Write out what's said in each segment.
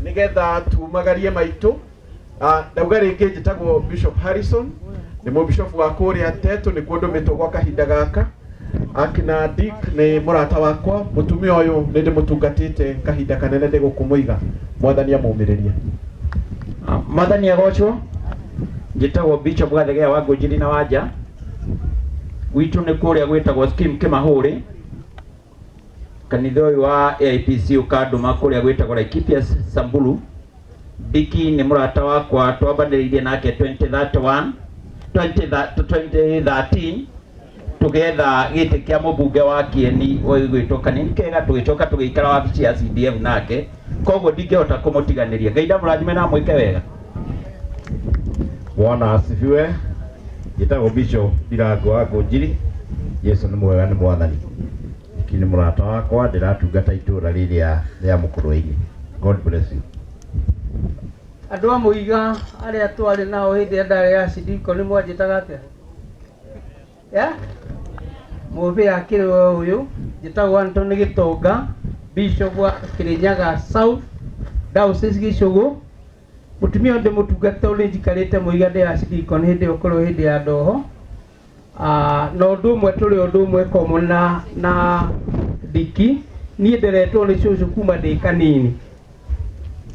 Nigetha tumagarie maitu ndauga ringi njitagwo Bishop Harrison ni mu bishop wa kuria Tetu ni kundu mitogwa kahinda gaka akina Dick ni murata wakwa mutumia uyu ni ndimutungatite kahinda kanene ndi gukumuiga mwathani amumiririe mwathani agochwo njitagwo Bishop Gathegea wa Ngũnjiri na Wanja gwitu ni kuria gwitagwo Scheme Kimahuri kanitha uyu wa AIPC ukanduma kuria gwitagwo Laikipia Samburu. Diki ni murata wakwa twambaniririe nake 2013 tugetha giti kia mubunge wa Kieni gwitwo kanini kega tugicoka tugiikara wabici ya CDF nake koguo ndingehota kumutiganiria. Ngai ndamurathime na mwike wega. Bwana asifiwe. Njitagwo Bishop Ndirango wa Ngũnjiri. Yesu ni mwega ni mwathani. Kini murata wakwa ndiratungata itura riria ria Mukurweini. God bless you. Andu a muiga aria twari nao hindi ndari ya Sidiko ni mwanjitaga atia ya mubi akirwe uyu njitagwo Anthony Gitonga Bishop wa Kirinyaga South Diocese Gicugu mutumia ndi mutungata uri njikarite muiga ndi ya Sidiko ni hindi ukorwo hindi ya ndoho no ndumwe turi ndumwe komuna na Diki ni nderetwo ni cucu kuma ndi kanini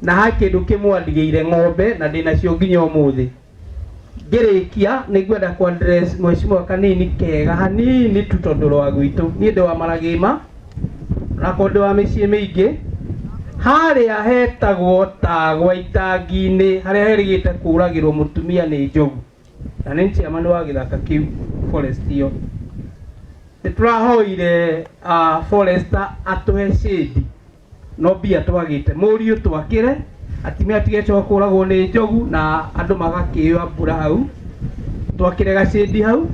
na hakindu kimwandigeire ng'ombe na ndina cio nginya umuthi ngirikia nigwenda ku address mheshimiwa kanini kega hanini tu tondu rwa gwitu ni ndi wa Maragima na kondu wa micii mingi haria hetagwo Tagwa itangi-ini haria herigite kuragirwo mutumia ni njogu na ni chairman wa githaka kiu forest iyo niturahoire forester atuhe shade no bia twagite muriu twakire atimia atigecho kuragwo ni njogu na andu magakiwa mbura hau twakire gacindi hau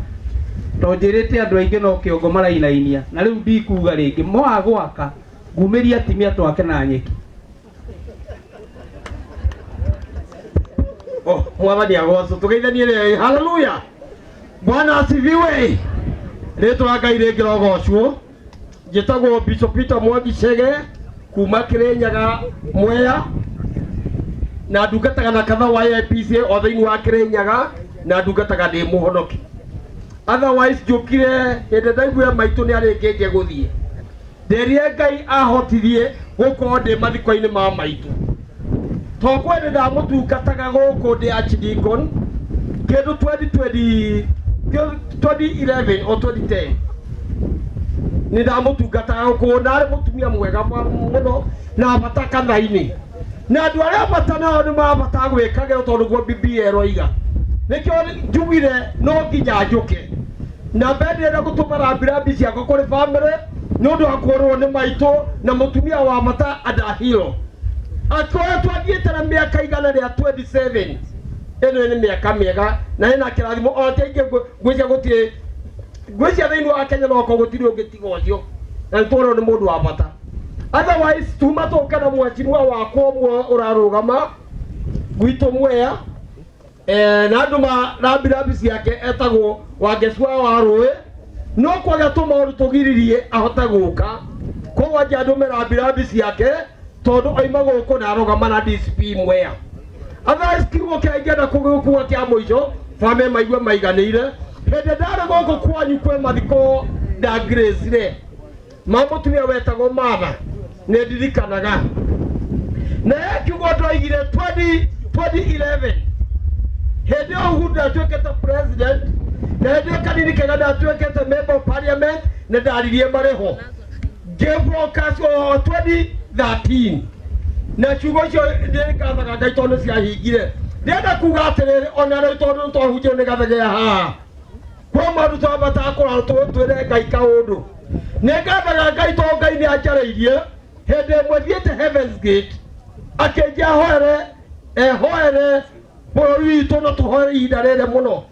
tonjirite andu aingi no kiongo marainainia na riu ndikuga ringi moa gwaka ngumiria atimia twake na nyeki mwathani agoco tugeithanie ri haleluya. Bwana asifiwe. Ritwa Ngai ringi rogocwo njitagwo Bishop Peter Mwangi Chege kuma Kirinyaga Mwea na ndungataga na kanitha wa AIPC o thiini wa Kirinyaga na ndungataga ndi muhonoki. Otherwise njukire hindi ndaiguire maitu ni aringitie guthie nderie Ngai ahotithie gukorwo ndi mathiko-ini ma maitu tokwe ndi ndamutungataga guku ndi Archdeacon kindu 2011 or 2010 ni ndamutungataga guku nari mutumia mwega muno na bata kanitha-ini na andu aria matanao ni mabata gwikagirwo tondu guo BBL roiga nikio njugire no nginya njuke na mbere na gutuma rambirambi ciakwa kuri family nundu akorwo ni maitu na mutumia wa mata adahiro akoya twathiite na miaka igana ria 27 eno ni miaka miega na ina kirathimo o tenge gwicia gutie gwicia thiini wa Kenya no ko gutiri ungitiga ucio na ntoro ni mundu wa mata. Otherwise tuma toka na mwachimwa wako mwe urarugama gwitu Mwea na andu rambirambi ciake etagwo Wangeswa wa Rũĩ no kwaga tumauru tugiririe ahota guka koguo anja andu rambirambi ciake tondu oima guku na arugama na DCP Mwea. Otherwise kiugo kiangenda kugukua kia muico family maigua maiganire hindi ndari guku kwanyu kwe mathiko ndangiricire mamutumia wetagwo Martha ne ndirikanaga na kiugo twaigire 2011 hindi ogu ndatuikite president na hindi kanini kega ndatuikite member of parliament na ndaririe mariho ngibroadcast o 2013 na kiugo cio ndirikanaga Ngai tondu ciahingire ndenda kuga atiriri ona ri tondu twahunjire ni Gathegea haha kwa maundu twambatakura twire Ngai kaundu ni ngathaga Ngai to Ngai ni anjareirie hindi imwe thiite Heaven's Gate akenja hoere hoere bũrũri witũ na tũhoere ihinda rĩrĩ mũno.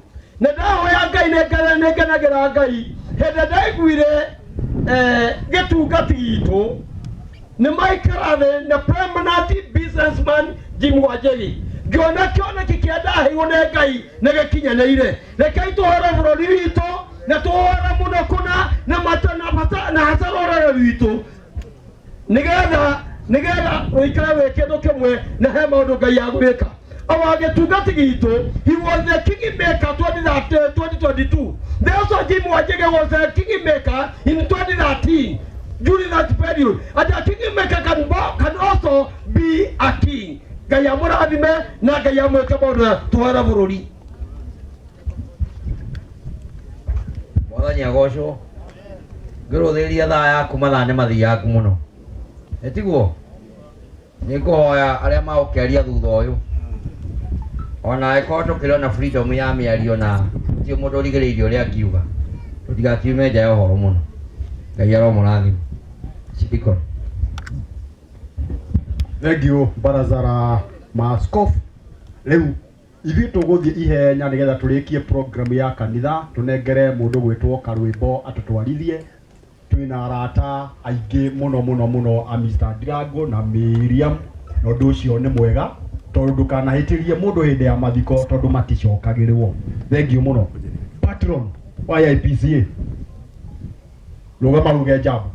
Nĩ ndahoya Ngai nĩngenagĩra Ngai hĩndĩ ndaiguire gĩtungati gitũ nĩ maikara thĩ na permanent businessman Jim Wanjigi, ngĩona kĩoneki kĩa ndaheirwo nĩ Ngai nĩ gĩkinyanĩire. Rekei tũhoere bũrũri witũ na tũhoere mũno kũna na matana na hasa rũrĩrĩ rwitũ nĩgetha ũikare wĩ kĩndũ kĩmwe na he maũndũ Ngai agwĩka. Our gĩtungati gitũ, he was the kingmaker 2022. Then also Jim Wanjigi was the kingmaker in 2013 during that period. And the kingmaker can also be a king. Ngai amũrathime na Ngai amwĩke maũndũ tũhoere bũrũri. Mwathani agocwo. Ngĩrũthĩria thaa yaku mathaa nĩ mathiaku mũno. Etiguo nĩngũhoya arĩa maũkĩaria thutha ũyũ ona ĩkorwo tũkĩrĩ na freedom ya mĩario na ti mũndũ ũrigĩrĩirio ũrĩa akiuga tũtigakiume nja ya ũhoro mũno. Ngai aromũrathima. Cindiko. Thank you baraza la maaskofu. Rĩu ithuĩ tũgũthiĩ ihenya nĩgetha tũrĩkie program ya kanitha, tũnengere mũndũ gwĩtwo Karwĩmbo atũtwarithie. Twĩna arata aingĩ mũno a Mr. Ndirango na Miriam, na ũndũ ũcio nĩ mwega tondũ ndũkanahĩtĩrie mũndũ hĩndĩ ya mathiko tondũ maticokagĩrĩrwo. Thank you mũno. Patron wa IPCA rũgama ruge jambo.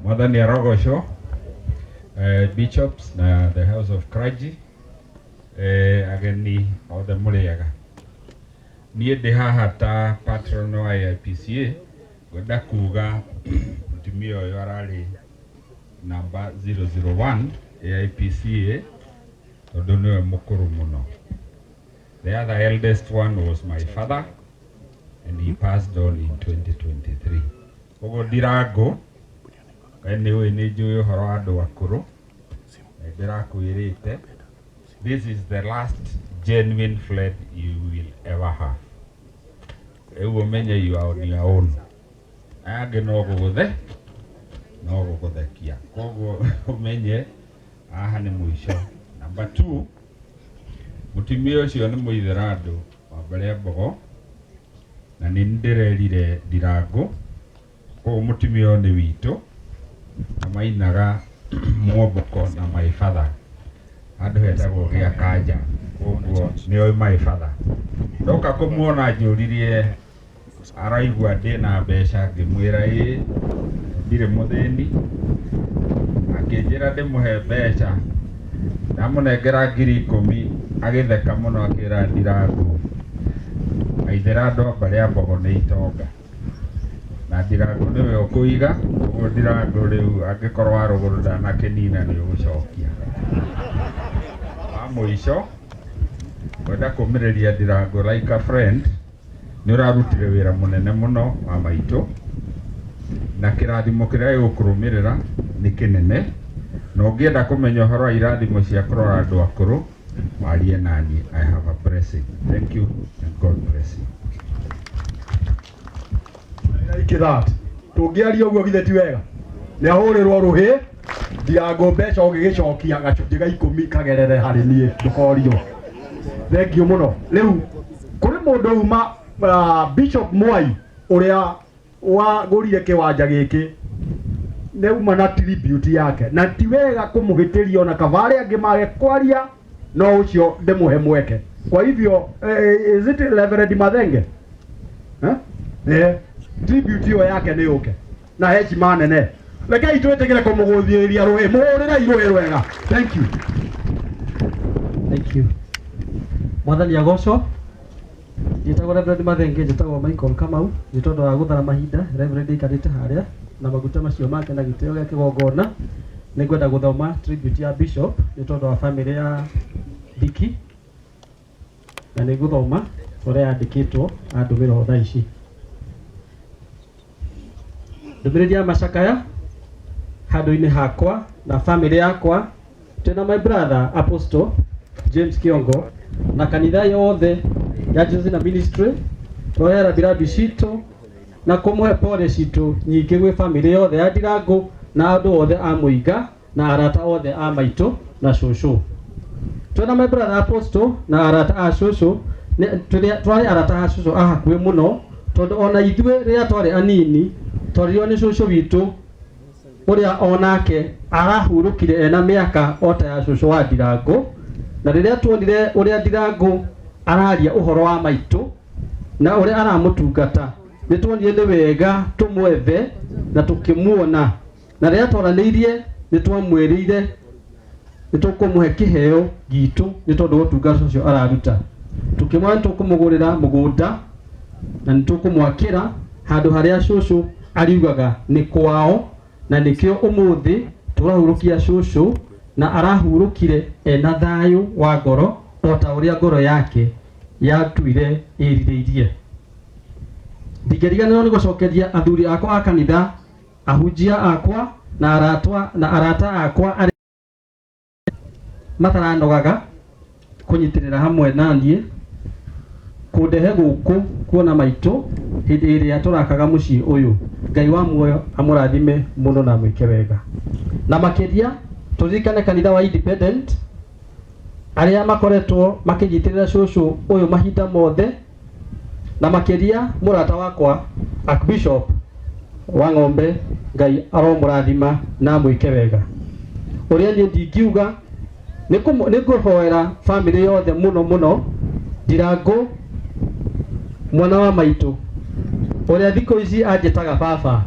Mwathani arogocwo. Bishops na the House of Clergy, ageni othe mũrĩega. Niĩ ndĩ haha ta patron wa IPCA ngwenda kuga mũtumia ũyũ ararĩ namba 001 IPCA tondũ nĩwe mũkũrũ mũno. The other eldest one was my father and he passed on in 2023. Koguo Ndirango anyway nĩ njũĩ ũhoro wa andũ akũrũ. Ndĩrakwĩrĩte this is the last genuine friend you will ever have. Rĩu ũmenye you are on your own. Aya angĩ no gũgũthekia. Koguo ũmenye aha nĩ mũico. Number 2, mũtumia ũcio nĩ mũithĩradũ wa mbere Mbogo na nĩ ndĩrerire Ndirango. Koguo mũtumia ũyũ nĩ witũ na mainaga Mwambũko na my father handũ hetagwo gĩa Kanja. Koguo nĩoĩ my father. Ndoka kũmuona njũririe araigua ndĩ na mbeca ngĩmwĩra ĩ ndirĩ mũthĩni, akĩnjĩra ndĩmũhe mbeca ndamũnengera 10,000 agĩtheka mũno akĩra Ndirango aithĩra andũ a mbarĩ Mbogo nĩ itonga na Ndirango nĩwe ũkũiga. Koguo Ndirango rĩu angĩkorwo wa rũgũrũ ndanakĩnina nĩ ũgũcokia. Wa mũico ngwenda kũmĩrĩria Ndirango like a friend, nĩ ũrarutire wĩra mũnene mũno wa maitũ na kĩrathimo kĩrĩa gĩgũkũrũmĩrĩra nĩ kĩnene, na ũngĩenda kũmenya ũhoro wa irathimo cia kũrora andũ akũrũ warie naniĩ. I have a blessing. Thank you and God bless you. Like that. Tũngĩaria ũguo githĩ ti wega? Nĩ ahũrĩrwo rũhĩ Ndirango mbeca ũgĩgĩcokia gacunjĩ ga 10 kagerere harĩ niĩ ndũkorio. Thank you mũno. Rĩu kũrĩ mũndũ uma Bishop Mwai ũrĩa wagũrire kĩwanja gĩkĩ nĩ uma na tribute yake na ti wega kũmũhĩtĩria ona kabarĩ angĩ mage kwaria no ũcio ndĩmũhe mweke. Kwa hivyo is it Reverend Mathenge? Tribute hiyo yake nĩ yũke na heshima nene. Rekei twĩtĩkĩre kũmũgũthĩrĩria rũhĩ, mũhũrĩre rũhĩ rwega. Thank you. Thank you. Mwathani agocwo. Njĩtagwo Reverend Mathenge, njĩtagwo Michael Kamau, nĩ tondũ wa gũthara mahinda Reverend ikarĩte harĩa na maguta macio make na gĩtĩo gĩa kĩgongona. Nĩ ngwenda gũthoma tribute ya Bishop nĩ tondũ wa family ya Diki, na nĩ gũthoma ũrĩa yandĩkĩtwo andũmĩrwo thaa ici. Ndũmĩrĩri ya macakaya handũ-inĩ hakwa na family yakwa, tena my brother Apostle James Kiongo na kanitha yothe ya Jesus na ministry twoyera birabi citũ na kũmũhe pole citũ nyingĩ gwĩ family yothe ya Ndirango na andũ othe a Mũinga na arata othe a maitũ na cũcũ. Twena my brother apostle na arata a cũcũ twarĩ arata a cũcũ a hakuhĩ mũno, tondũ ona ithuĩ rĩrĩa twarĩ anini twaririo nĩ cũcũ witũ ũrĩa onake arahurũkire ena mĩaka ota ya cũcũ wa Ndirango, na rĩrĩa tuonire ũrĩa Ndirango araria ũhoro wa maitũ na ũrĩa aramũtungata nĩ tuonire nĩ wega tũmwethe na tũkĩmuona, na rĩrĩa twaranĩirie nĩ twamwĩrĩire nĩ tũkũmũhe kĩheo gitũ nĩ tondũ ũtungata ũcio araruta. Tukĩmwĩra nĩ tũkũmũgũrĩra mũgũnda na nĩ tũkũmwakĩra handũ harĩa cũcũ ariugaga nĩ kwao, na nĩkĩo ũmũthĩ tũrahurũkia cũcũ na arahurũkire ena thayũ wa ngoro o ta ũrĩa ngoro yake yatuire ĩrirĩirie. Ndingĩriganĩrwo nĩ gũcokeria athuri akwa a kanitha, ahunjia akwa na arata akwa arĩa mataranogaga kũnyitĩrĩra hamwe na niĩ kũndehe gũkũ kuona maitũ hĩndĩ ĩrĩa tũrakaga mũciĩ ũyũ. Ngai wa muoyo amũrathime mũno na mwĩke wega. Na makĩria tũririkane kanitha wa Independent arĩa makoretwo makĩnyitĩrĩra cũcũ ũyũ mahinda mothe, na makĩria mũrata wakwa Archbishop wa Ng'ombe, Ngai aromũrathima na mwĩke wega. Ũrĩa niĩ ndingiuga nĩ ngũhoera family yothe mũno mũno Ndirango mwana wa maitũ ũrĩa thikũ ici anjĩtaga baba.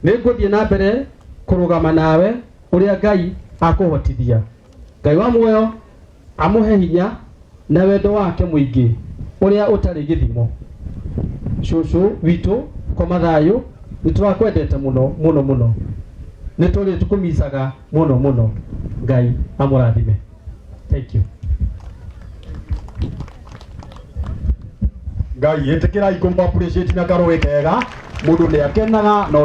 Nĩ ngũthiĩ na mbere kũrũgama nawe ũrĩa Ngai akũhotithia. Ngai wa muoyo amũhe hinya na wendo wake mũingĩ ũrĩa ũtarĩ gĩthimo. Cũcũ witũ koma thayũ, nĩ tũrakwendete mũno mũno mũno, nĩ tũrĩ tũkũmicaga mũno mũno. Ngai amũrathime. Thank you. Ngai ĩtĩkĩrai kũmũ-appreciate na karũĩ kega. Mũndũ nĩ akenaga na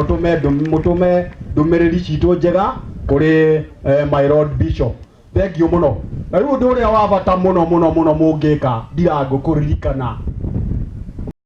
mũtũme ndũmĩrĩri citũ njega kũrĩ my Lord Bishop. Thank you mũno. Na rĩu ũndũ ũrĩa wa bata mũno mũno mũno mũngĩka Ndirango kũririkana